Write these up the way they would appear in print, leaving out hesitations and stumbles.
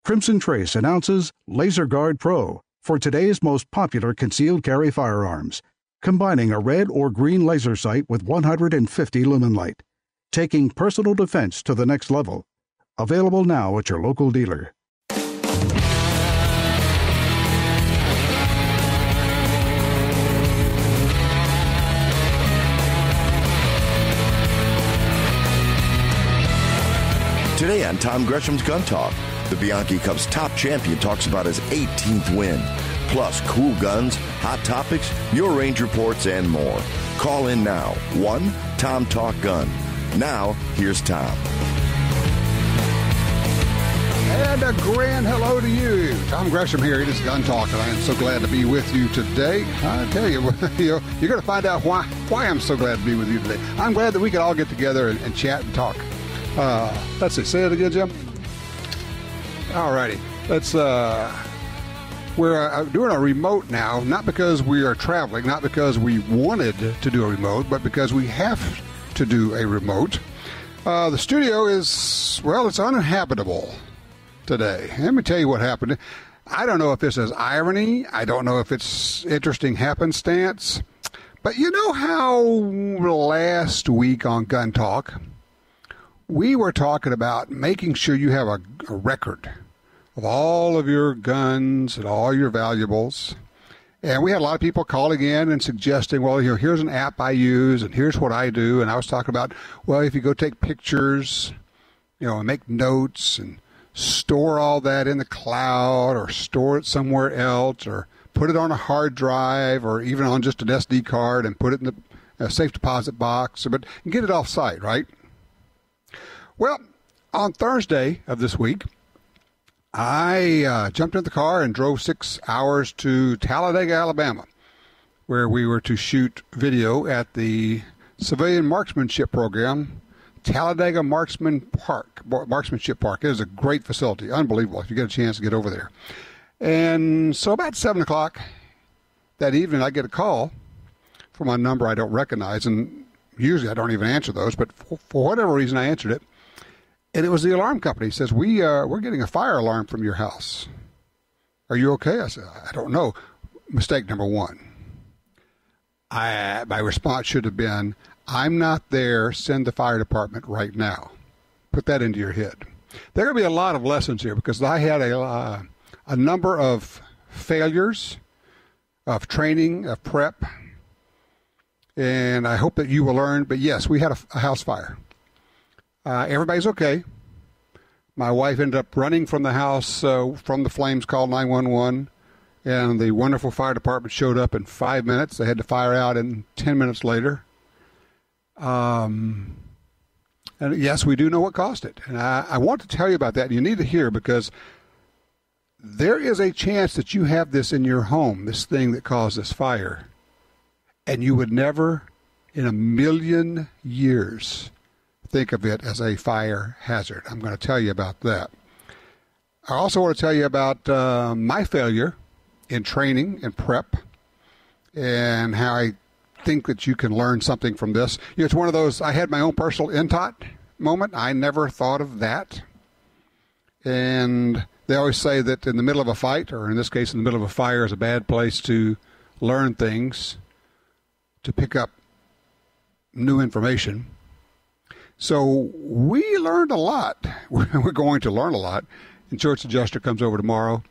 Crimson Trace announces Laser Guard Pro for today's most popular concealed carry firearms, combining a red or green laser sight with 150 lumen light, taking personal defense to the next level. Available now at your local dealer. Today on Tom Gresham's Gun Talk, the Bianchi Cup's top champion talks about his 18th win. Plus, cool guns, hot topics, your range reports, and more. Call in now. 1-TOM-TALK-GUN. Now, here's Tom. And a grand hello to you. Tom Gresham here. It is Gun Talk, and I am so glad to be with you today. I tell you, you're going to find out why I'm so glad to be with you today. I'm glad that we could all get together and chat and talk. Let's see. Say it again, Jim. All righty. We're doing a remote now, not because we are traveling, not because we wanted to do a remote, but because we have to do a remote. The studio is, well, it's uninhabitable today. Let me tell you what happened. I don't know if this is irony. I don't know if it's interesting happenstance. But you know how last week on Gun Talk, we were talking about making sure you have a record of all of your guns and all your valuables. And we had a lot of people calling in and suggesting, well, here's an app I use, and here's what I do. And I was talking about, well, if you go take pictures, and make notes and store all that in the cloud or store it somewhere else or put it on a hard drive or even on just an SD card and put it in a safe deposit box, but get it off site, right? Well, on Thursday of this week, I jumped in the car and drove 6 hours to Talladega, Alabama, where we were to shoot video at the Civilian Marksmanship Program, Talladega Marksmanship Park. It is a great facility, unbelievable if you get a chance to get over there. And so about 7 o'clock that evening, I get a call from a number I don't recognize, and usually I don't even answer those, but for whatever reason I answered it. And it was the alarm company. He says, we're getting a fire alarm from your house. Are you okay? I said, I don't know. Mistake number one. My response should have been, I'm not there. Send the fire department right now. Put that into your head. There are going to be a lot of lessons here because I had a number of failures of training, of prep, and I hope that you will learn. But yes, we had a house fire. Everybody's okay. My wife ended up running from the house from the flames, called 911, and the wonderful fire department showed up in 5 minutes. They had to fire out in 10 minutes later. And yes, we do know what caused it. And I want to tell you about that. You need to hear because there is a chance that you have this in your home, this thing that caused this fire, and you would never in a million years think of it as a fire hazard. I'm going to tell you about that. I also want to tell you about my failure in training and prep and how I think that you can learn something from this. It's one of those, I had my own personal NTOT moment. I never thought of that. And they always say that in the middle of a fight, or in this case in the middle of a fire, is a bad place to learn things, to pick up new information. So we learned a lot. We're going to learn a lot. Insurance adjuster comes over tomorrow.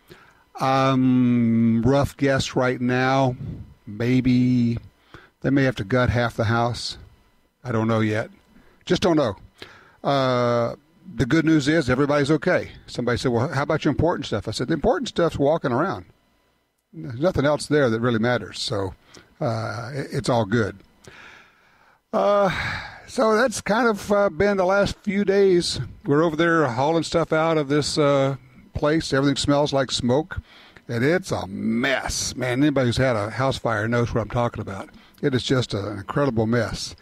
Rough guess right now, maybe they may have to gut half the house. I don't know yet. Just don't know. The good news is everybody's okay. Somebody said, well, how about your important stuff? I said, the important stuff's walking around. There's nothing else there that really matters. So it's all good. So that's kind of been the last few days. We're over there hauling stuff out of this place. Everything smells like smoke, and it's a mess. Man, anybody who's had a house fire knows what I'm talking about. It is just an incredible mess.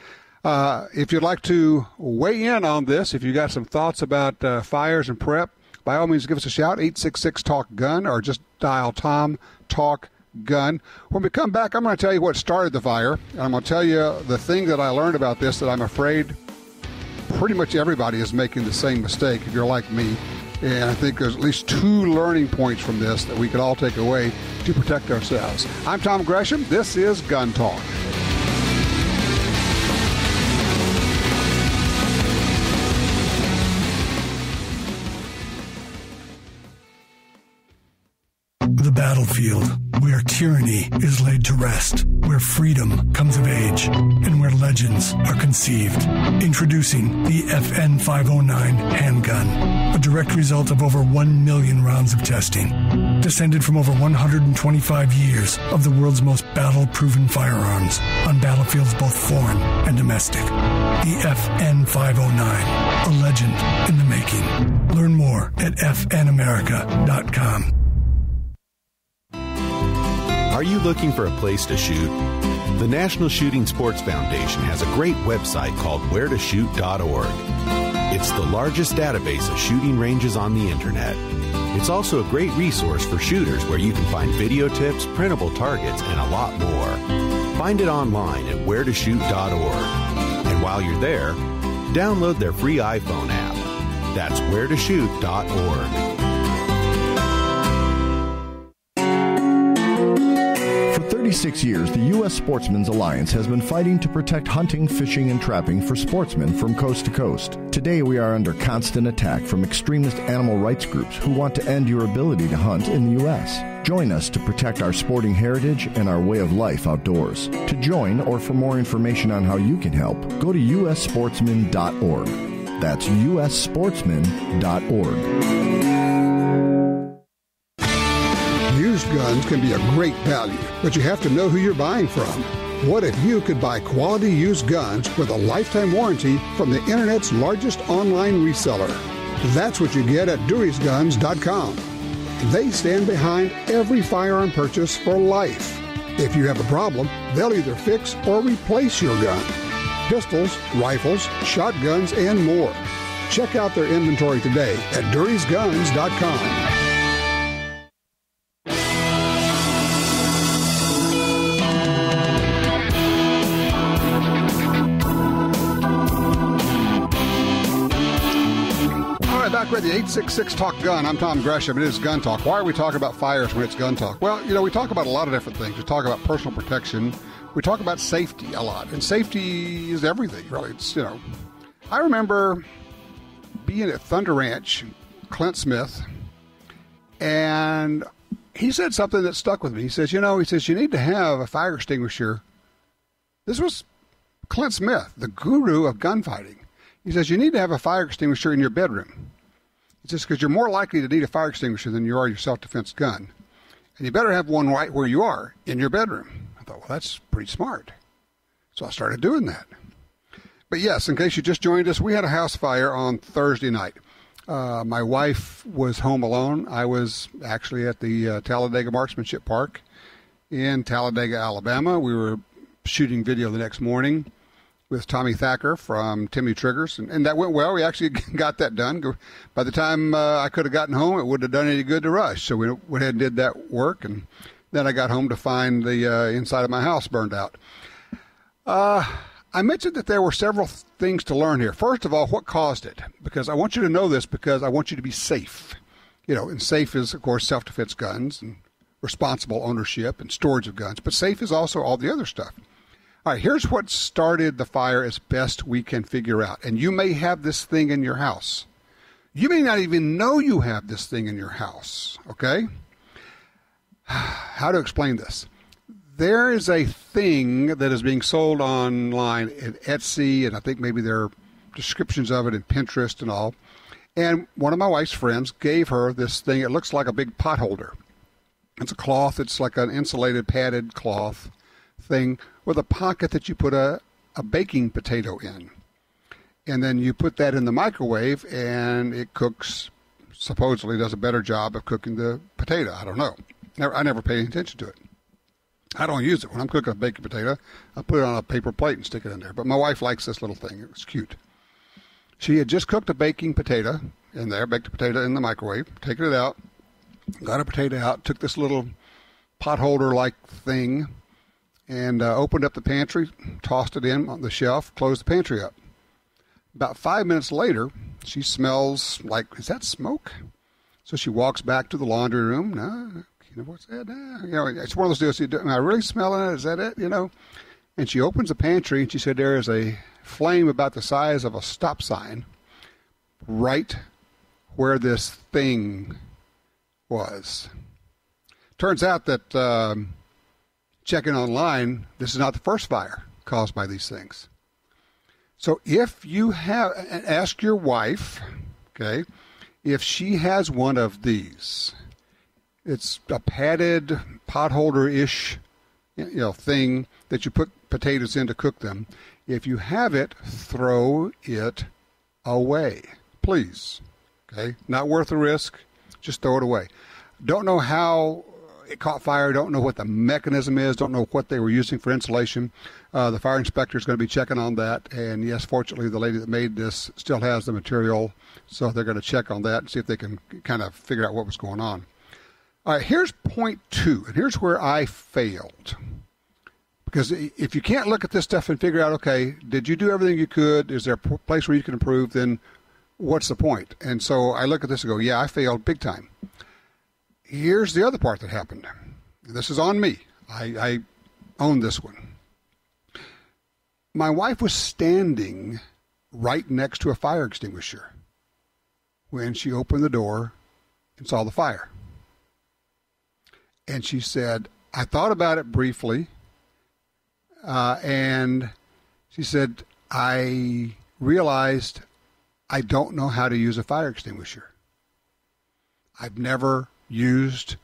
If you'd like to weigh in on this, if you got some thoughts about fires and prep, by all means, give us a shout, 866-TALK-GUN, or just dial Tom Talk Gun. When we come back, I'm going to tell you what started the fire, and I'm going to tell you the thing that I learned about this that I'm afraid pretty much everybody is making the same mistake if you're like me. And I think there's at least 2 learning points from this that we could all take away to protect ourselves. I'm Tom Gresham. This is Gun Talk. The battlefield, where tyranny is laid to rest, where freedom comes of age, and where legends are conceived. Introducing the FN 509 handgun, a direct result of over 1 million rounds of testing, descended from over 125 years of the world's most battle-proven firearms on battlefields both foreign and domestic. The FN 509, a legend in the making. Learn more at fnamerica.com. Are you looking for a place to shoot? The National Shooting Sports Foundation has a great website called wheretoshoot.org. It's the largest database of shooting ranges on the internet. It's also a great resource for shooters where you can find video tips, printable targets, and a lot more. Find it online at wheretoshoot.org. And while you're there, download their free iPhone app. That's wheretoshoot.org. For 36 years, the U.S. Sportsmen's Alliance has been fighting to protect hunting, fishing, and trapping for sportsmen from coast to coast. Today, we are under constant attack from extremist animal rights groups who want to end your ability to hunt in the U.S. Join us to protect our sporting heritage and our way of life outdoors. To join or for more information on how you can help, go to ussportsman.org. That's ussportsman.org. Used guns can be a great value, but you have to know who you're buying from. What if you could buy quality used guns with a lifetime warranty from the Internet's largest online reseller? That's what you get at Dewey'sGuns.com. They stand behind every firearm purchase for life. If you have a problem, they'll either fix or replace your gun. Pistols, rifles, shotguns, and more. Check out their inventory today at Dewey'sGuns.com. Back with the 866 Talk Gun. I'm Tom Gresham. It is Gun Talk. Why are we talking about fires when it's Gun Talk? Well, we talk about a lot of different things. We talk about personal protection. We talk about safety a lot. And safety is everything, really. It's, I remember being at Thunder Ranch, Clint Smith, and he said something that stuck with me. He says, you need to have a fire extinguisher. This was Clint Smith, the guru of gunfighting. He says, you need to have a fire extinguisher in your bedroom. It's just because you're more likely to need a fire extinguisher than you are your self-defense gun. And you better have one right where you are, in your bedroom. I thought, well, that's pretty smart. So I started doing that. But yes, in case you just joined us, we had a house fire on Thursday night. My wife was home alone. I was actually at the Talladega Marksmanship Park in Talladega, Alabama. We were shooting video the next morning with Tommy Thacker from Timmy Triggers, and that went well. We actually got that done. By the time I could have gotten home, it wouldn't have done any good to rush. So we went ahead and did that work, and then I got home to find the inside of my house burned out. I mentioned that there were several things to learn here. First of all, what caused it? Because I want you to know this because I want you to be safe. And safe is, of course, self-defense guns and responsible ownership and storage of guns. But safe is also all the other stuff. All right, here's what started the fire as best we can figure out. And you may have this thing in your house. You may not even know you have this thing in your house, okay? How to explain this? There is a thing that is being sold online at Etsy, and I think maybe there are descriptions of it in Pinterest and all. And one of my wife's friends gave her this thing. It looks like a big pot holder. It's a cloth. It's like an insulated, padded cloth thing with a pocket that you put a baking potato in. And then you put that in the microwave, and it cooks, supposedly does a better job of cooking the potato. I don't know. I never paid any attention to it. I don't use it. When I'm cooking a baked potato, I put it on a paper plate and stick it in there. But my wife likes this little thing. It was cute. She had just cooked a baking potato in there, baked a potato in the microwave, taken it out, got a potato out, took this little pot holder-like thing, and opened up the pantry, tossed it in on the shelf, closed the pantry up. About 5 minutes later, She smells like, is that smoke? So she walks back to the laundry room. No, what's that? No. It's one of those deals. Am I really smelling it? Is that it? And she opens the pantry, and she said there is a flame about the size of a stop sign right where this thing was. Turns out that checking online, this is not the first fire caused by these things. So if you have, ask your wife, okay, if she has one of these. It's a padded potholder-ish, thing that you put potatoes in to cook them. If you have it, throw it away, please. Okay, not worth the risk. Just throw it away. Don't know how it caught fire. Don't know what the mechanism is. Don't know what they were using for insulation. The fire inspector is going to be checking on that. And yes, fortunately, the lady that made this still has the material, so they're going to check on that and see if they can kind of figure out what was going on. All right, here's point 2, and here's where I failed. Because if you can't look at this stuff and figure out, okay, did you do everything you could? Is there a place where you can improve? Then what's the point? And so I look at this and go, yeah, I failed big time. Here's the other part that happened. This is on me. I own this one. My wife was standing right next to a fire extinguisher when she opened the door and saw the fire. And she said, I thought about it briefly, and she said, I realized I don't know how to use a fire extinguisher. I've never used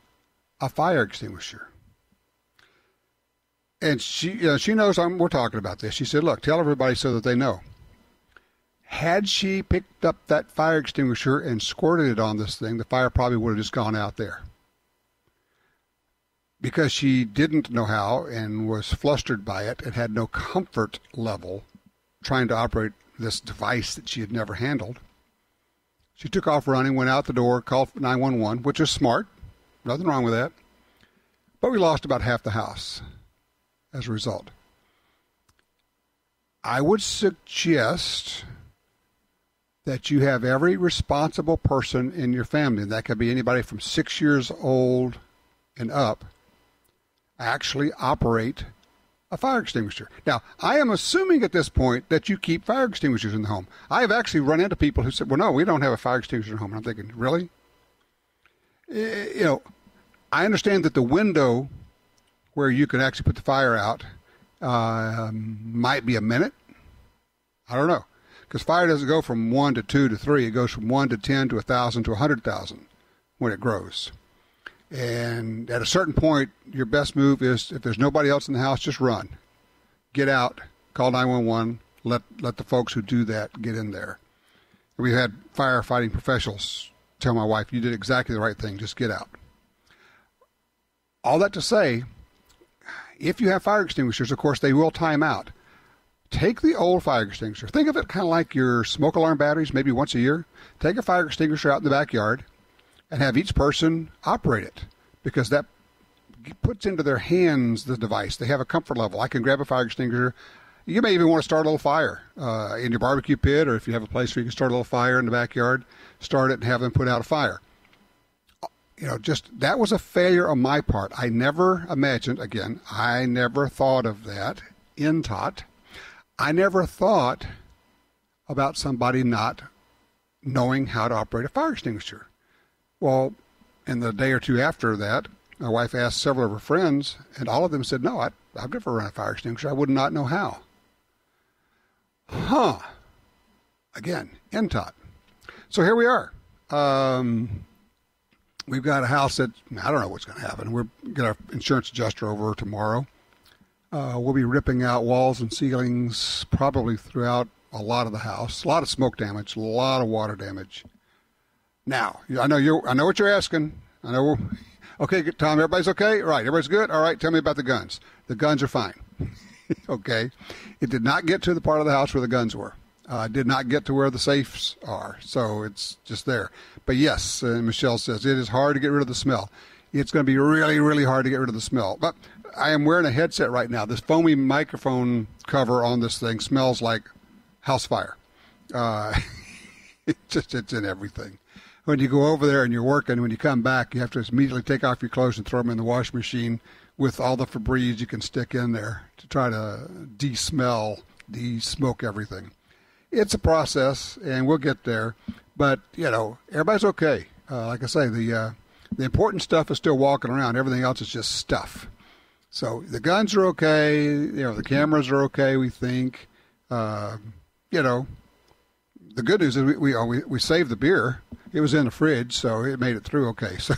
a fire extinguisher. And she knows we're talking about this. She said, look, tell everybody so that they know. Had she picked up that fire extinguisher and squirted it on this thing, the fire probably would have just gone out there. Because she didn't know how and was flustered by it and had no comfort level trying to operate this device that she had never handled, she took off running, went out the door, called 911, which is smart. Nothing wrong with that. But we lost about half the house as a result. I would suggest that you have every responsible person in your family, and that could be anybody from 6 years old and up, actually operate a fire extinguisher. Now, I am assuming at this point that you keep fire extinguishers in the home. I have actually run into people who said, well, no, we don't have a fire extinguisher in the home. And I'm thinking, really? I understand that the window where you can actually put the fire out might be a minute. I don't know. Because fire doesn't go from 1 to 2 to 3. It goes from 1 to 10 to 1,000 to 100,000 when it grows. And at a certain point, your best move is, if there's nobody else in the house, just run. Get out, call 911, let the folks who do that get in there. We've had firefighting professionals tell my wife, you did exactly the right thing, just get out. All that to say, if you have fire extinguishers, of course, they will time out. Take the old fire extinguisher. Think of it kind of like your smoke alarm batteries, maybe once a year. Take a fire extinguisher out in the backyard and have each person operate it, because that puts into their hands the device. They have a comfort level. I can grab a fire extinguisher. You may even want to start a little fire in your barbecue pit, or if you have a place where you can start a little fire in the backyard, start it and have them put out a fire. Just that was a failure on my part. I never imagined, again, I never thought of that. NTOT. I never thought about somebody not knowing how to operate a fire extinguisher. Well, in the day or two after that, my wife asked several of her friends, and all of them said, no, I've never run a fire extinguisher. I would not know how. Again, NTOT. So here we are. We've got a house that, I don't know what's going to happen. We're get our insurance adjuster over tomorrow. We'll be ripping out walls and ceilings probably throughout a lot of the house. A lot of smoke damage, a lot of water damage. Now, I know what you're asking. I know. Okay, Tom, everybody's okay? All right, everybody's good? All right, tell me about the guns. The guns are fine. Okay. It did not get to the part of the house where the guns were. Did not get to where the safes are, so it's just there. But yes, Michelle says, it is hard to get rid of the smell. It's going to be really, really hard to get rid of the smell. But I am wearing a headset right now. This foamy microphone cover on this thing smells like house fire. It's in everything. When you go over there and you're working, when you come back, you have to immediately take off your clothes and throw them in the washing machine with all the Febreze you can stick in there to try to de-smoke everything. It's a process, and we'll get there. But, everybody's okay. Like I say, the important stuff is still walking around. Everything else is just stuff. So the guns are okay. The cameras are okay, we think. The good news is we saved the beer. It was in the fridge, so it made it through okay. So,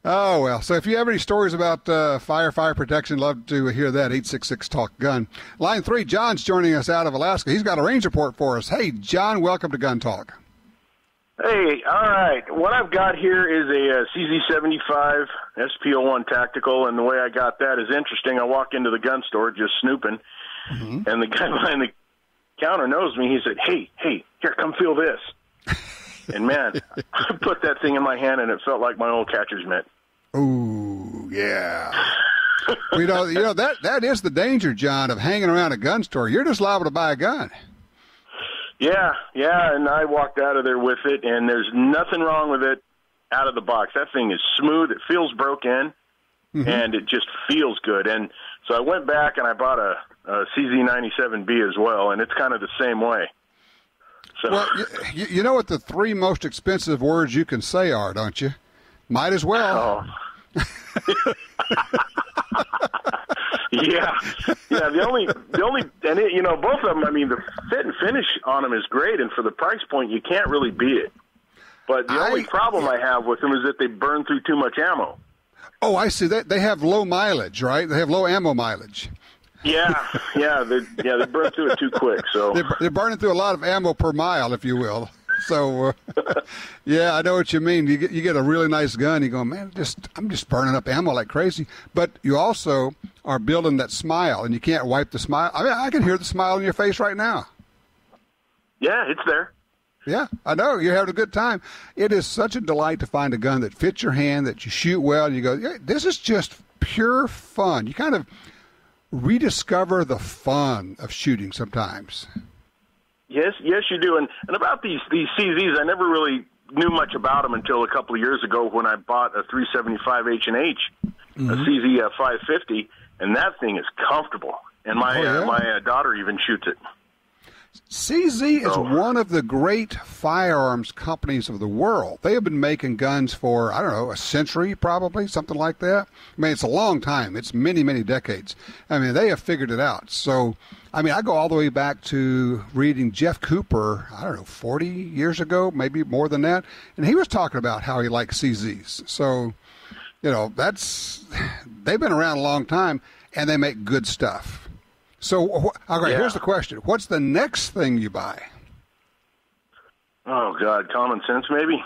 oh, well. So if you have any stories about fire protection, love to hear that. 866-TALK-GUN. Line 3, John's joining us out of Alaska. He's got a range report for us. Hey, John, welcome to Gun Talk. Hey, all right. What I've got here is a CZ75 SP01 Tactical, and the way I got that is interesting. I walk into the gun store just snooping, and the guy behind the counter knows me. He said, hey, here, come feel this. And, man, I put that thing in my hand, and it felt like my old catcher's mitt. Ooh, yeah. That is the danger, John, of hanging around a gun store. You're just liable to buy a gun. Yeah, and I walked out of there with it, and there's nothing wrong with it out of the box. That thing is smooth. It feels broke in, and it just feels good. And so I went back and I bought a CZ97B as well, and it's kind of the same way. So, well, you know what the 3 most expensive words you can say are, don't you? Might as well. Oh. Yeah. The only, and it, both of them. I mean, the fit and finish on them is great, and for the price point, you can't really beat it. But the only problem I have with them is that they burn through too much ammo. Oh, I see. They have low mileage, right? They have low ammo mileage. Yeah, they burn through it too quick. So they're burning through a lot of ammo per mile, if you will. So, I know what you mean. You get a really nice gun. You go, man, I'm just burning up ammo like crazy. But you also are building that smile, and you can't wipe the smile. I mean, I can hear the smile on your face right now. Yeah, it's there. Yeah, I know. You're having a good time. It is such a delight to find a gun that fits your hand, that you shoot well, and you go, yeah, this is just pure fun. You kind of rediscover the fun of shooting sometimes. Yes, you do. And about these CZs, I never really knew much about them until a couple of years ago when I bought a 375 H&H, a CZ 550, and that thing is comfortable. And my daughter even shoots it. CZ is one of the great firearms companies of the world. They have been making guns for, I don't know, a century probably, something like that. I mean, it's a long time. It's many, many decades. I mean, they have figured it out. So, I mean, I go all the way back to reading Jeff Cooper, I don't know, 40 years ago, maybe more than that. And he was talking about how he liked CZs. So, they've been around a long time, and they make good stuff. So, Here's the question. What's the next thing you buy? Oh, God, common sense maybe?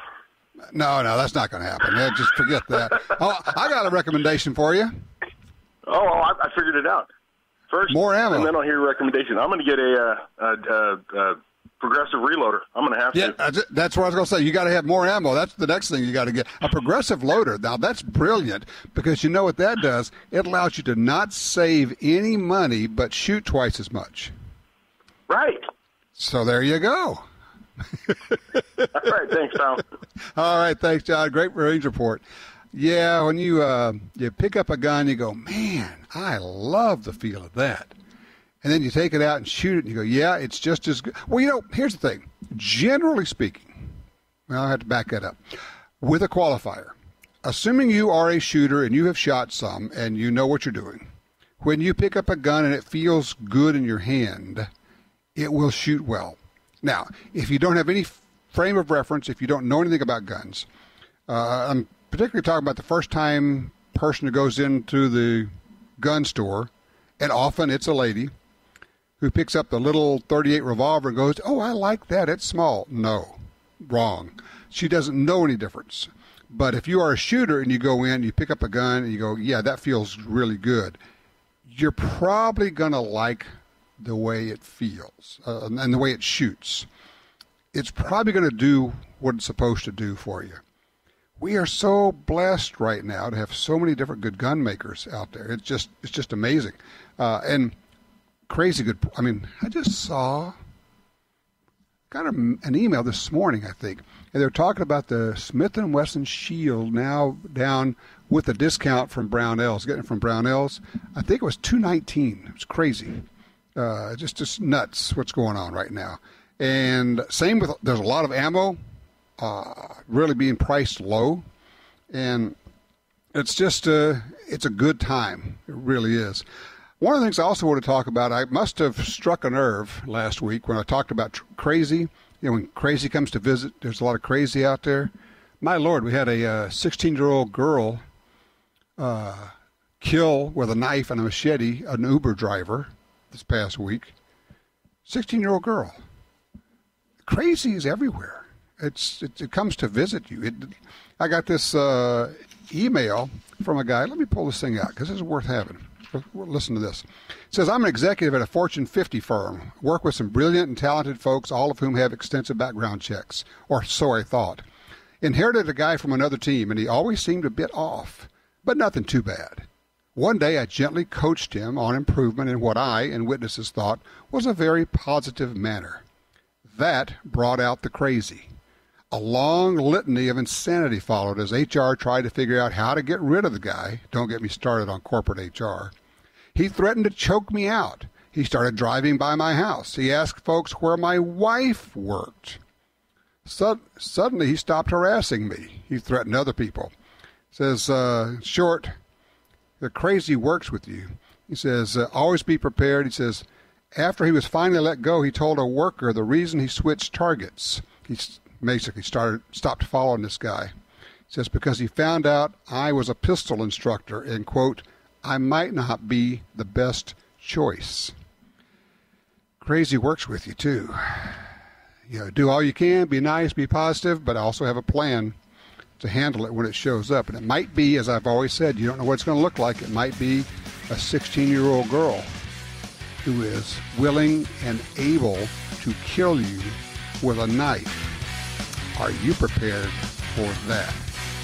No, that's not going to happen. Yeah, just forget that. Oh, I got a recommendation for you. Oh, I figured it out. First, more ammo. And then I'll hear a recommendation. I'm going to get a progressive reloader. I'm going to have to. Yeah, that's what I was going to say. You got to have more ammo. That's the next thing you got to get. A progressive loader. Now, that's brilliant because you know what that does? It allows you to not save any money but shoot twice as much. Right. So there you go. All right. Thanks, Tom. All right. Thanks, John. Great range report. Yeah, when you pick up a gun, you go, man, I love the feel of that. And then you take it out and shoot it, and you go, yeah, it's just as good. Well, here's the thing. Generally speaking, well, I have to back that up. With a qualifier, assuming you are a shooter and you have shot some and you know what you're doing, when you pick up a gun and it feels good in your hand, it will shoot well. Now, if you don't have any frame of reference, if you don't know anything about guns, I'm particularly talking about the first-time person who goes into the gun store, and often it's a lady, who picks up the little .38 revolver and goes, oh, I like that. It's small. No, wrong. She doesn't know any difference. But if you are a shooter and you go in, you pick up a gun, and you go, yeah, that feels really good, you're probably going to like the way it feels and the way it shoots. It's probably going to do what it's supposed to do for you. We are so blessed right now to have so many different good gun makers out there. It's just amazing. And crazy good. I mean, I just saw got an email this morning, I think, and they're talking about the Smith & Wesson Shield now down with a discount from Brownells, getting it from Brownells. I think it was $219. It was crazy. Just nuts what's going on right now. And same with, there's a lot of ammo really being priced low. And it's just, it's a good time. It really is. One of the things I also want to talk about, I must have struck a nerve last week when I talked about crazy. You know, when crazy comes to visit, there's a lot of crazy out there. My Lord, we had a 16-year-old girl kill with a knife and a machete an Uber driver this past week. 16-year-old girl. Crazy is everywhere. It comes to visit you. I got this email from a guy. Let me pull this thing out because this is worth having. Listen to this. It says, I'm an executive at a Fortune 50 firm. Work with some brilliant and talented folks, all of whom have extensive background checks. Or so I thought. Inherited a guy from another team, and he always seemed a bit off. But nothing too bad. One day I gently coached him on improvement in what I and witnesses thought was a very positive manner. That brought out the crazy. A long litany of insanity followed as HR tried to figure out how to get rid of the guy. Don't get me started on corporate HR. He threatened to choke me out. He started driving by my house. He asked folks where my wife worked. Suddenly he stopped harassing me. He threatened other people. Says, short, the crazy works with you. He says, always be prepared. He says, after he was finally let go, he told a worker the reason he switched targets. He basically stopped following this guy. He says, because he found out I was a pistol instructor and, quote, I might not be the best choice. Crazy works with you, too. You know, do all you can, be nice, be positive, but also have a plan to handle it when it shows up. And it might be, as I've always said, you don't know what it's going to look like. It might be a 16-year-old girl who is willing and able to kill you with a knife. Are you prepared for that?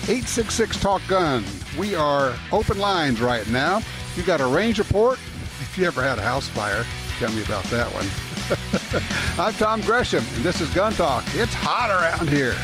866-TALK-GUN. We are open lines right now. You got a range report? If you ever had a house fire, tell me about that one. I'm Tom Gresham, and this is Gun Talk. It's hot around here.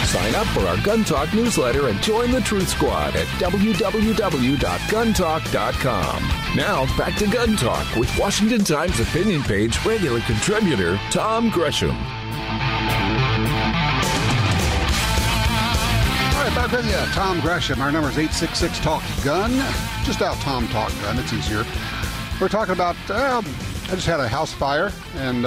Sign up for our Gun Talk newsletter and join the Truth Squad at www.guntalk.com. Now, back to Gun Talk with Washington Times opinion page regular contributor Tom Gresham. All right, back with you, Tom Gresham. Our number is 866-TALK-GUN. Just out Tom Talk Gun. It's easier. We're talking about, I just had a house fire and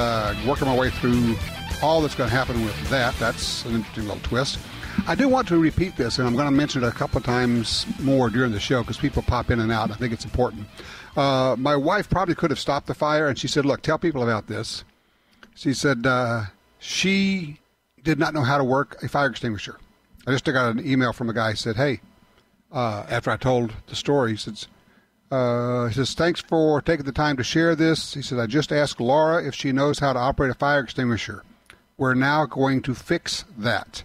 working my way through all that's going to happen with that. That's an interesting little twist. I do want to repeat this, and I'm going to mention it a couple of times more during the show because people pop in and out. I think it's important. My wife probably could have stopped the fire, and she said, look, tell people about this. She said she did not know how to work a fire extinguisher. I just got an email from a guy who said, hey, after I told the story, he says, thanks for taking the time to share this. He said, I just asked Laura if she knows how to operate a fire extinguisher. We're now going to fix that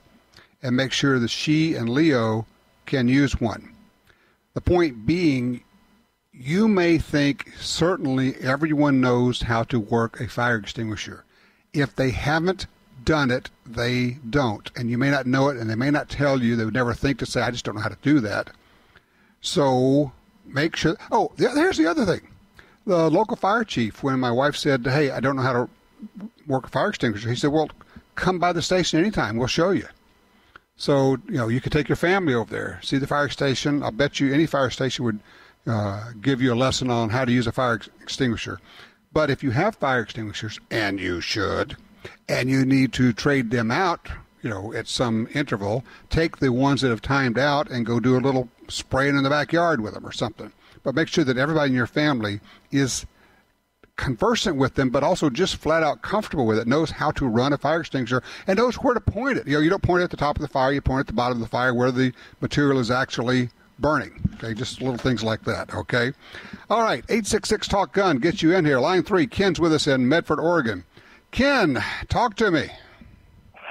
and make sure that she and Leo can use one. The point being, you may think certainly everyone knows how to work a fire extinguisher. If they haven't done it, they don't. And you may not know it, and they may not tell you. They would never think to say, I just don't know how to do that. So make sure. Oh, here's the other thing. The local fire chief, when my wife said, hey, I don't know how to work a fire extinguisher, he said, well, come by the station anytime. We'll show you. So, you know, you could take your family over there, see the fire station. I'll bet you any fire station would give you a lesson on how to use a fire extinguisher. But if you have fire extinguishers, and you should, and you need to trade them out, you know, at some interval, take the ones that have timed out and go do a little spraying in the backyard with them or something. But make sure that everybody in your family is conversant with them, but also just flat out comfortable with it, knows how to run a fire extinguisher, and knows where to point it. You know, you don't point it at the top of the fire, you point it at the bottom of the fire where the material is actually burning. Okay, just little things like that, okay? All right, 866-TALK-GUN gets you in here. Line 3, Ken's with us in Medford, Oregon. Ken, talk to me.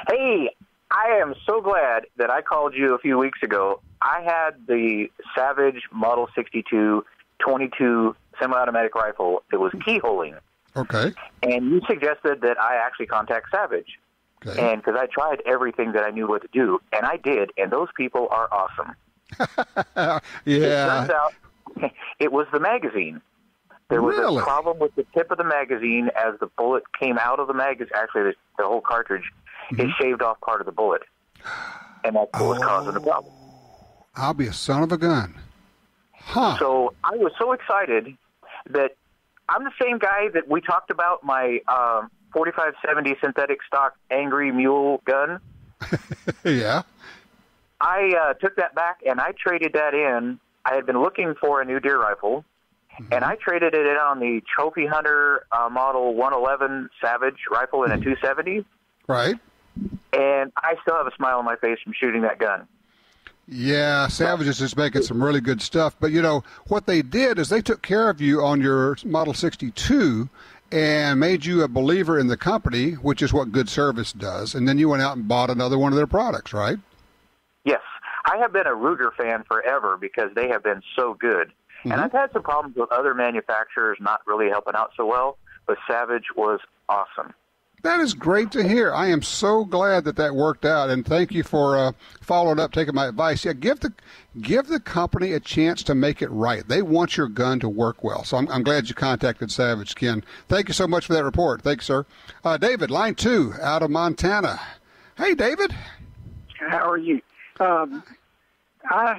Hey, I am so glad that I called you a few weeks ago. I had the Savage Model 62 22 semi-automatic rifle. It was keyholing. Okay. And you suggested that I actually contact Savage. Okay. And because I tried everything that I knew what to do, and I did, and those people are awesome. It turns out it was the magazine. There was a problem with the tip of the magazine as the bullet came out of the magazine. Actually, the whole cartridge, it shaved off part of the bullet. And that's what was causing the problem. I'll be a son of a gun. Huh. So I was so excited that I'm the same guy that we talked about my 4570 synthetic stock Angry Mule gun. Yeah. I took that back and I traded that in. I had been looking for a new deer rifle, and I traded it in on the Trophy Hunter Model 111 Savage rifle in a 270. Right. And I still have a smile on my face from shooting that gun. Yeah, Savage is just making some really good stuff. But, you know, what they did is they took care of you on your Model 62 and made you a believer in the company, which is what good service does. And then you went out and bought another one of their products, right? Yes. I have been a Ruger fan forever because they have been so good. And I've had some problems with other manufacturers not really helping out so well, but Savage was awesome. That is great to hear. I am so glad that worked out, and thank you for following up, taking my advice. Yeah, give the company a chance to make it right. They want your gun to work well, so I'm glad you contacted Savage, Ken. Thank you so much for that report. Thanks, sir. David, line 2, out of Montana. Hey, David. How are you? I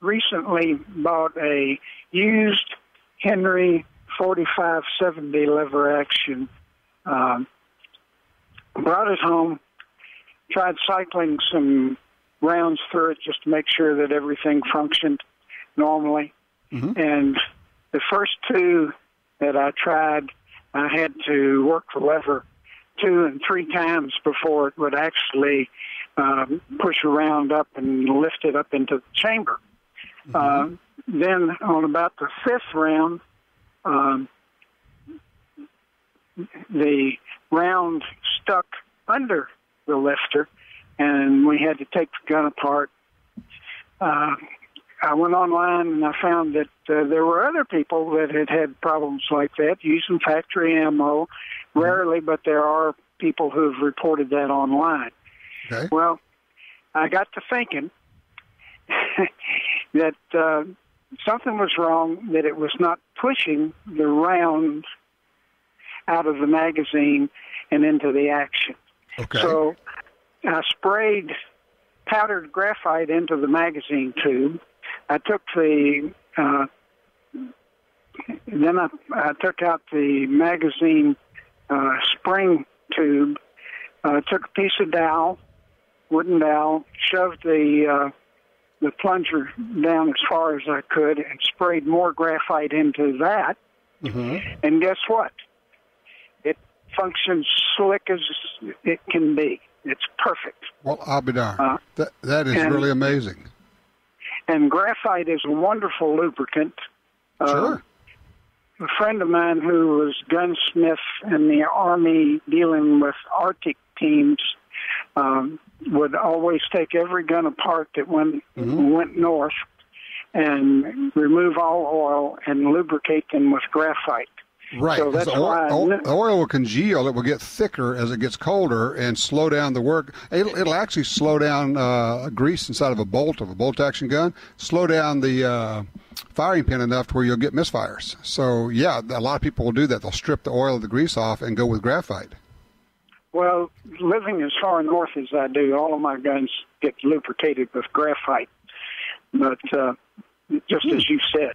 recently bought a used Henry 4570 lever action. Brought it home, tried cycling some rounds through it just to make sure that everything functioned normally. And the first two that I tried, I had to work the lever 2 and 3 times before it would actually push a round up and lift it up into the chamber. Then on about the 5th round, the round stuck under the lifter, and we had to take the gun apart. I went online and I found that there were other people that had problems like that using factory ammo. Rarely, but there are people who've reported that online. Okay. Well, I got to thinking that something was wrong, that it was not pushing the round out of the magazine and into the action. Okay. So I sprayed powdered graphite into the magazine tube. I took then I took out the magazine spring tube, took a piece of dowel, wooden dowel, shoved the plunger down as far as I could and sprayed more graphite into that. And guess what? It functions slick as it can be. It's perfect. Well, I'll be darned. That is really amazing. And graphite is a wonderful lubricant. Sure. A friend of mine who was gunsmith in the Army dealing with Arctic teams would always take every gun apart that went north and remove all oil and lubricate them with graphite. Right. So that's why oil will congeal. It will get thicker as it gets colder and slow down the work. It'll actually slow down grease inside of a bolt action gun, slow down the firing pin enough to where you'll get misfires. So, yeah, a lot of people will do that. They'll strip the oil of the grease off and go with graphite. Well, living as far north as I do, all of my guns get lubricated with graphite. But just as you said.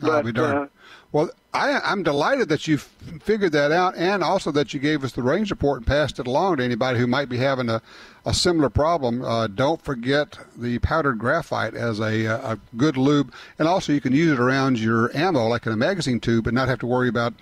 I'll be darned. Well, I'm delighted that you figured that out, and also that you gave us the range report and passed it along to anybody who might be having a similar problem. Don't forget the powdered graphite as a good lube, and also you can use it around your ammo, like in a magazine tube, and not have to worry about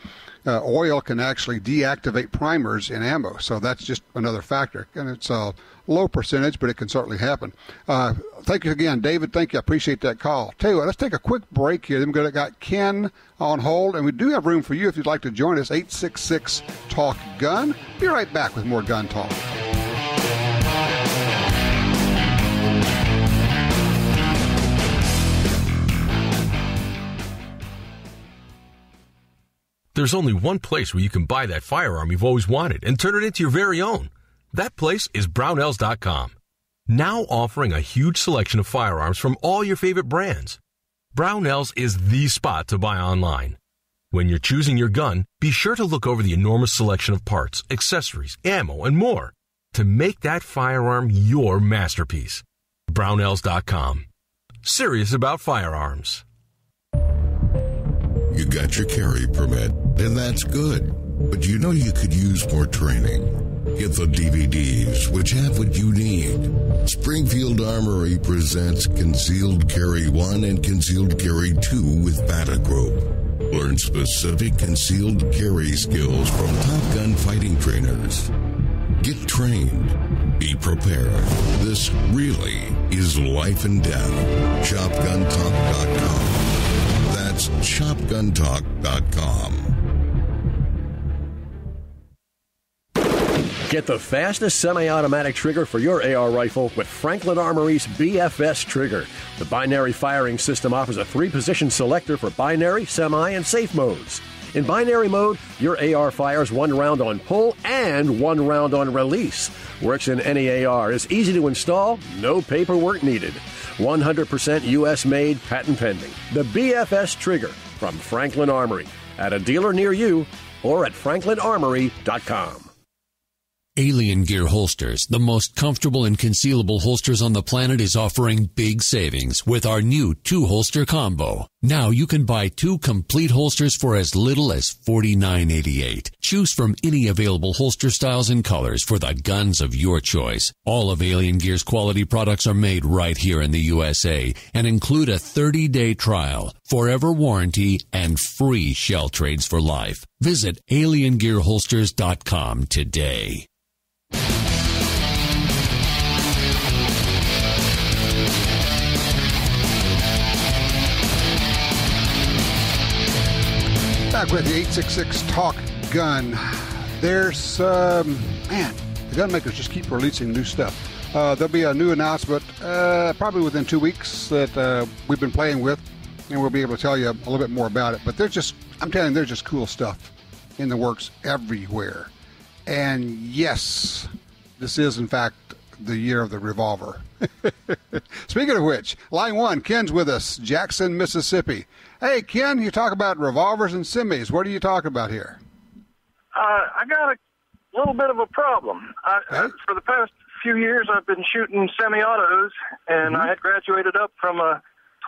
oil can actually deactivate primers in ammo, so that's just another factor. And it's a low percentage, but it can certainly happen. Thank you again, David. Thank you. I appreciate that call. Tell you what, let's take a quick break here. Then we've got Ken on hold, and we do have room for you if you'd like to join us, 866-TALK-GUN. Be right back with more Gun Talk. There's only one place where you can buy that firearm you've always wanted and turn it into your very own. That place is Brownells.com. Now offering a huge selection of firearms from all your favorite brands. Brownells is the spot to buy online. When you're choosing your gun, be sure to look over the enormous selection of parts, accessories, ammo, and more to make that firearm your masterpiece. Brownells.com. Serious about firearms. You got your carry permit, and that's good. But you know you could use more training. Get the DVDs, which have what you need. Springfield Armory presents Concealed Carry 1 and Concealed Carry 2 with Bata Group. Learn specific concealed carry skills from Top Gun fighting trainers. Get trained. Be prepared. This really is life and death. ShopGunTalk.com. That's ShopGunTalk.com. Get the fastest semi-automatic trigger for your AR rifle with Franklin Armory's BFS trigger. The binary firing system offers a 3-position selector for binary, semi, and safe modes. In binary mode, your AR fires 1 round on pull and 1 round on release. Works in any AR, is easy to install, no paperwork needed. 100% U.S. made, patent pending. The BFS trigger from Franklin Armory. At a dealer near you or at franklinarmory.com. Alien Gear Holsters, the most comfortable and concealable holsters on the planet, is offering big savings with our new 2-holster combo. Now you can buy 2 complete holsters for as little as $49.88. Choose from any available holster styles and colors for the guns of your choice. All of Alien Gear's quality products are made right here in the USA and include a 30-day trial, forever warranty, and free shell trades for life. Visit aliengearholsters.com today. Back with the 866-TALK-GUN. There's, the gun makers just keep releasing new stuff. There'll be a new announcement probably within 2 weeks that we've been playing with, and we'll be able to tell you a little bit more about it. But I'm telling you, there's just cool stuff in the works everywhere. And yes, this is, in fact, the year of the revolver. Speaking of which, line 1, Ken's with us, Jackson, Mississippi. Hey, Ken, you talk about revolvers and semis. What are you talking about here? I got a little bit of a problem. For the past few years, I've been shooting semi-autos, and I had graduated up from a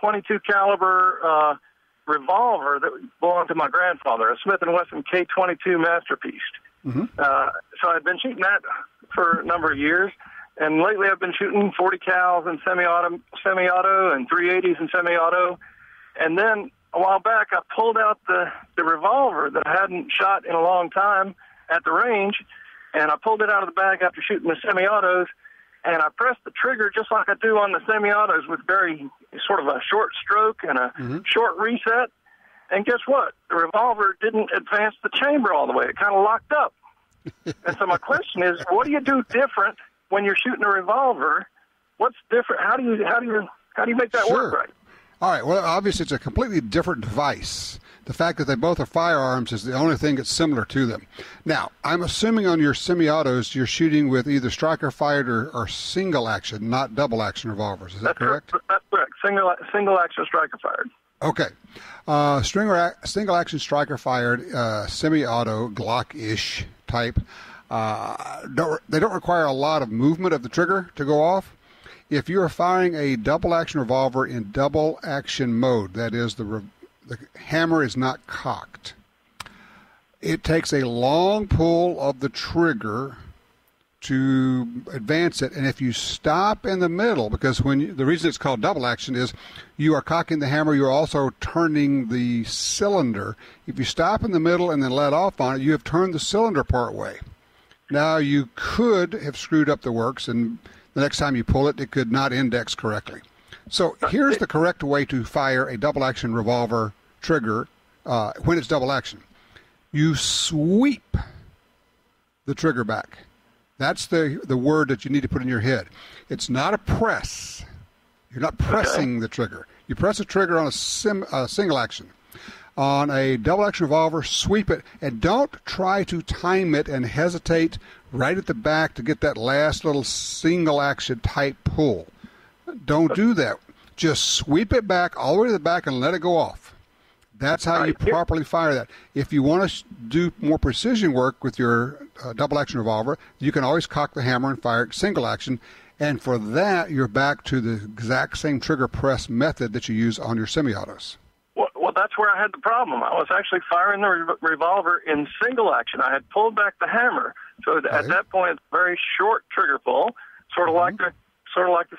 .22 caliber revolver that belonged to my grandfather, a Smith & Wesson K22 Masterpiece. So I'd been shooting that for a number of years, and lately I've been shooting 40 cals and semi-auto and 380s and semi-auto. And then a while back, I pulled out the revolver that I hadn't shot in a long time at the range, and I pulled it out of the bag after shooting the semi-autos, and I pressed the trigger just like I do on the semi-autos with very sort of a short stroke and a short reset. And guess what? The revolver didn't advance the chamber all the way. It kind of locked up. And so my question is, what do you do different when you're shooting a revolver? What's different? How do you make that work right? All right. Well, obviously it's a completely different device. The fact that they both are firearms is the only thing that's similar to them. Now, I'm assuming on your semi-autos you're shooting with either striker-fired or single-action, not double-action revolvers. Is that correct? That's correct. Single-action striker-fired. Okay. Single-action striker-fired semi-auto Glock-ish type. They don't require a lot of movement of the trigger to go off. If you're firing a double-action revolver in double-action mode, that is, the hammer is not cocked, it takes a long pull of the trigger to advance it. And if you stop in the middle, because the reason it's called double action is you are cocking the hammer, you're also turning the cylinder. If you stop in the middle and then let off on it, you have turned the cylinder part way. Now, you could have screwed up the works, and the next time you pull it, it could not index correctly. So here's the correct way to fire a double-action revolver trigger when it's double action. You sweep the trigger back. That's the word that you need to put in your head. It's not a press. You're not pressing the trigger. You press the trigger on a single action. On a double-action revolver, sweep it, and don't try to time it and hesitate right at the back to get that last little single-action type pull. Don't do that. Just sweep it back all the way to the back and let it go off. That's how you properly fire that. If you want to do more precision work with your double-action revolver, you can always cock the hammer and fire it single action, and for that, you're back to the exact same trigger press method that you use on your semi-autos. Well, that's where I had the problem. I was actually firing the revolver in single action. I had pulled back the hammer, so at that point, it's very short trigger pull, sort of like the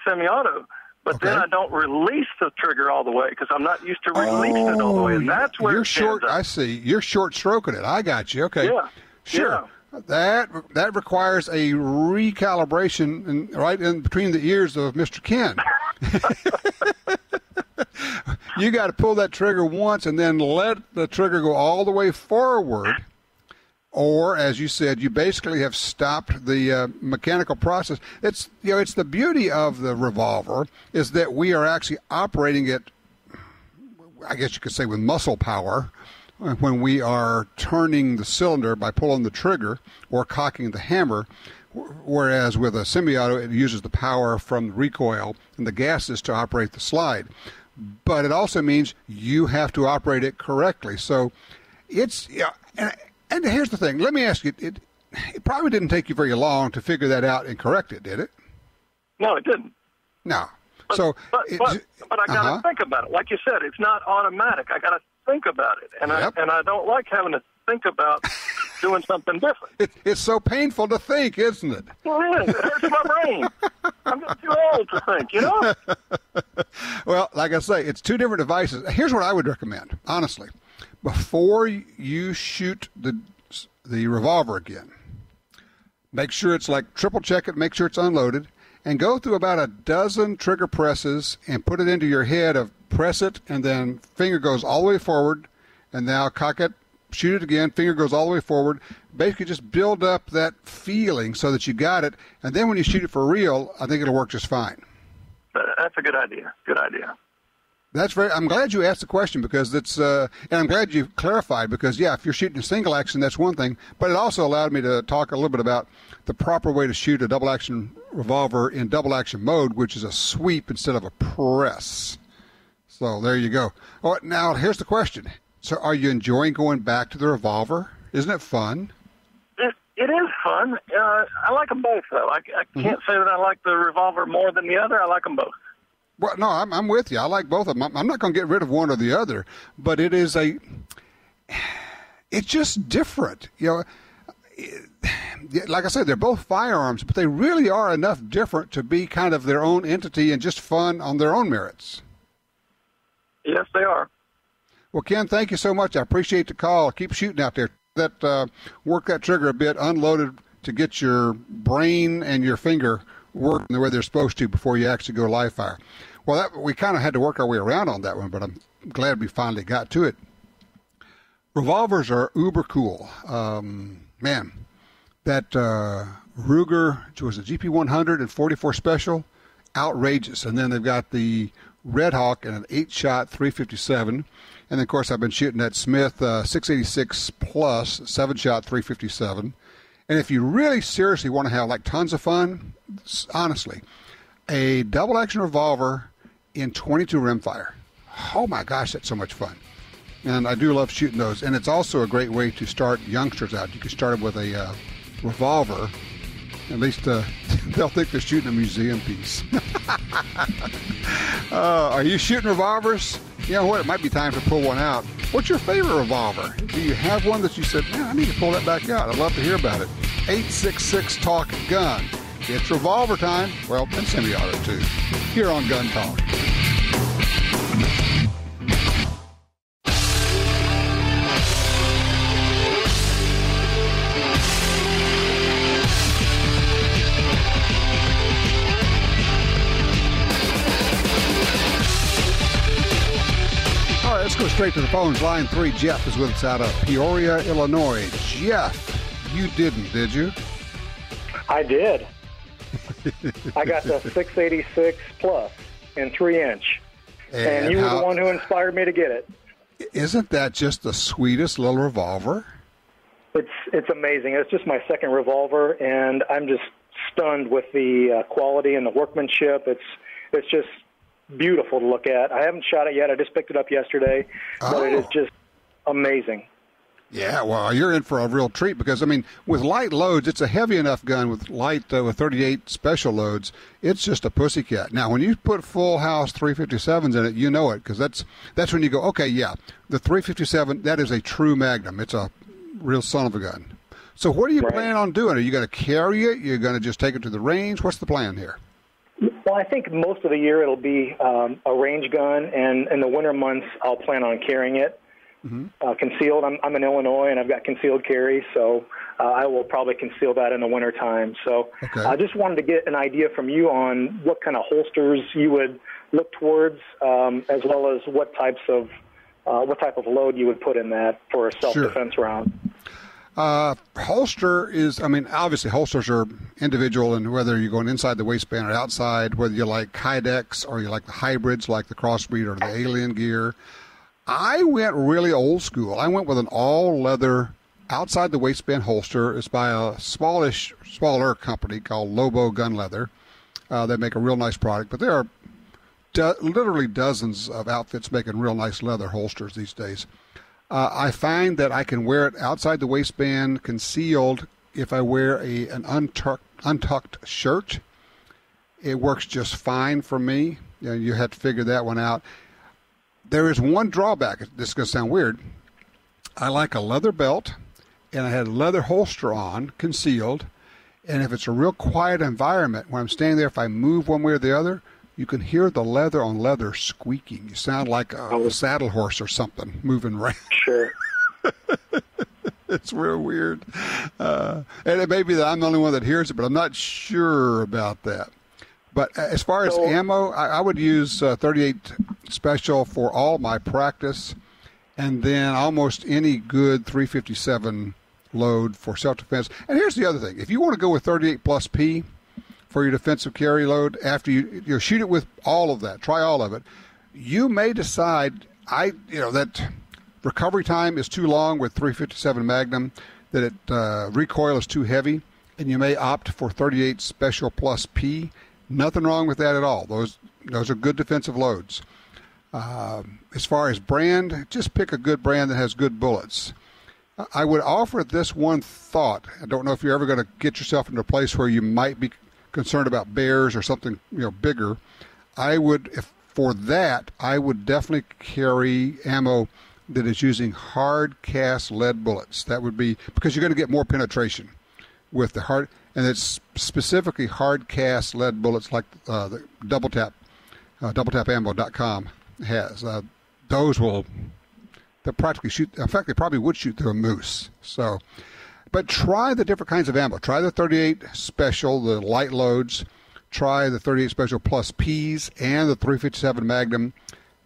semi-auto. But then I don't release the trigger all the way because I'm not used to releasing it all the way. And that's where you're short. I see. You're short stroking it. I got you. Okay. Yeah. Sure. Yeah. That requires a recalibration right in between the ears of Mr. Ken. You got to pull that trigger once and then let the trigger go all the way forward. Or, as you said, you basically have stopped the mechanical process. It's the beauty of the revolver is that we are actually operating it, I guess you could say, with muscle power when we are turning the cylinder by pulling the trigger or cocking the hammer, whereas with a semi-auto, it uses the power from the recoil and the gases to operate the slide. But it also means you have to operate it correctly. So it's and here's the thing. Let me ask you, it probably didn't take you very long to figure that out and correct it, did it? No, it didn't. No. But I got to think about it. Like you said, it's not automatic. I got to think about it. And I don't like having to think about doing something different. It's so painful to think, isn't it? Well, it is. It hurts my brain. I'm just too old to think, you know? Well, like I say, it's two different devices. Here's what I would recommend, honestly. Before you shoot the revolver again, make sure it's triple check it, make sure it's unloaded, and go through about a dozen trigger presses and put it into your head of press it, and then finger goes all the way forward, and now cock it, shoot it again, finger goes all the way forward. Basically just build up that feeling so that you got it, and then when you shoot it for real, I think it'll work just fine. That's a good idea. Good idea. I'm glad you asked the question because and I'm glad you clarified because, if you're shooting a single action, that's one thing, but it also allowed me to talk a little bit about the proper way to shoot a double action revolver in double action mode, which is a sweep instead of a press. So there you go. Oh, now here's the question. So are you enjoying going back to the revolver? Isn't it fun? It is fun. I like them both, though. I can't say that I like the revolver more than the other. I like them both. Well, no, I'm with you. I like both of them. I'm not going to get rid of one or the other, but it's just different. Like I said, they're both firearms, but they really are enough different to be kind of their own entity and just fun on their own merits. Yes, they are. Well, Ken, thank you so much. I appreciate the call. Keep shooting out there. Work that trigger a bit, unloaded to get your brain and your finger working the way they're supposed to before you actually go live fire. Well, we kind of had to work our way around on that one, but I'm glad we finally got to it. Revolvers are uber cool. Man, that Ruger, which was a GP100 and 44 Special, outrageous. And then they've got the Red Hawk and an 8-shot 357. And, of course, I've been shooting that Smith 686 Plus 7-shot 357. And if you really seriously want to have tons of fun, honestly, a double-action revolver in 22 rimfire. Oh, my gosh, that's so much fun. And I do love shooting those. And it's also a great way to start youngsters out. You can start them with a revolver. At least they'll think they're shooting a museum piece. Are you shooting revolvers? You know what? It might be time to pull one out. What's your favorite revolver? Do you have one that you said, man, I need to pull that back out? I'd love to hear about it. 866-TALK-GUN. It's revolver time, well, and semi-auto too, here on Gun Talk. All right, let's go straight to the phones. Line 3, Jeff is with us out of Peoria, Illinois. Jeff, you didn't, did you? I did. I got the 686 Plus in 3-inch, and you were the one who inspired me to get it. Isn't that just the sweetest little revolver? It's amazing. It's just my second revolver, and I'm just stunned with the quality and the workmanship. It's just beautiful to look at. I haven't shot it yet. I just picked it up yesterday, but it is just amazing. Yeah, well, you're in for a real treat because, I mean, with light loads, it's a heavy enough gun with with 38 special loads. It's just a pussycat. Now, when you put full house 357s in it, you know it because that's when you go, okay, yeah, the 357, that is a true Magnum. It's a real son of a gun. So what are you planning on doing? Are you going to carry it? You're going to just take it to the range? What's the plan here? Well, I think most of the year it'll be a range gun, and in the winter months I'll plan on carrying it. Concealed. I'm in Illinois, and I've got concealed carry, so I will probably conceal that in the winter time. So I just wanted to get an idea from you on what kind of holsters you would look towards, as well as what type of load you would put in that for a self-defense round. Holster is, I mean, obviously holsters are individual, and whether you're going inside the waistband or outside, whether you like Kydex or you like the hybrids like the Crossbreed or the Alien gear. I went really old school. I went with an all-leather outside the waistband holster. It's by a smaller company called Lobo Gun Leather. They make a real nice product, but there are literally dozens of outfits making real nice leather holsters these days. I find that I can wear it outside the waistband, concealed, if I wear an untucked shirt. It works just fine for me. You have to figure that one out. There is one drawback. This is going to sound weird. I like a leather belt, and I had a leather holster on, concealed. And if it's a real quiet environment, when I'm standing there, if I move one way or the other, you can hear the leather on leather squeaking. You sound like a saddle horse or something moving around. Sure. It's real weird. And it may be that I'm the only one that hears it, but I'm not sure about that. But as far as ammo, I would use 38 Special for all my practice, and then almost any good 357 load for self-defense. And here's the other thing. If you want to go with 38 plus P for your defensive carry load, after you shoot it with all of that, try all of it, you may decide, that recovery time is too long with 357 Magnum, that it recoil is too heavy, and you may opt for 38 Special plus P. Nothing wrong with that at all. Those are good defensive loads. As far as brand, just pick a good brand that has good bullets. I would offer this one thought. I don't know if you're ever going to get yourself into a place where you might be concerned about bears or something bigger. I would definitely carry ammo that is using hard cast lead bullets. That would be because you're going to get more penetration with the hard. And it's specifically hard cast lead bullets like the doubletapammo.com has. They'll practically shoot. In fact, they probably would shoot through a moose. So, but try the different kinds of ammo. Try the 38 Special, the light loads. Try the 38 Special plus Ps and the 357 Magnum.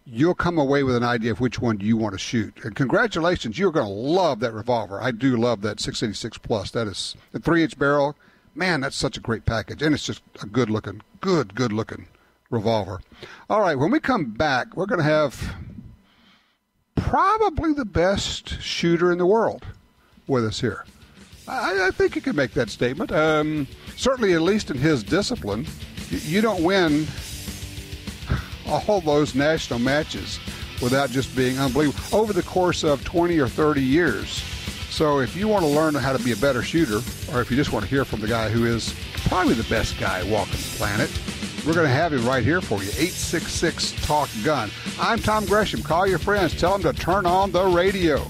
You'll come away with an idea of which one you want to shoot. And congratulations, you're going to love that revolver. I do love that 686 plus. That is the 3/8 barrel. Man, that's such a great package, and it's just a good-looking revolver. All right, when we come back, we're going to have probably the best shooter in the world with us here. I think you can make that statement. Certainly, at least in his discipline, you don't win all those national matches without just being unbelievable over the course of 20 or 30 years. So if you want to learn how to be a better shooter, or if you just want to hear from the guy who is probably the best guy walking the planet, we're going to have him right here for you. 866-TALK-GUN. I'm Tom Gresham. Call your friends. Tell them to turn on the radio.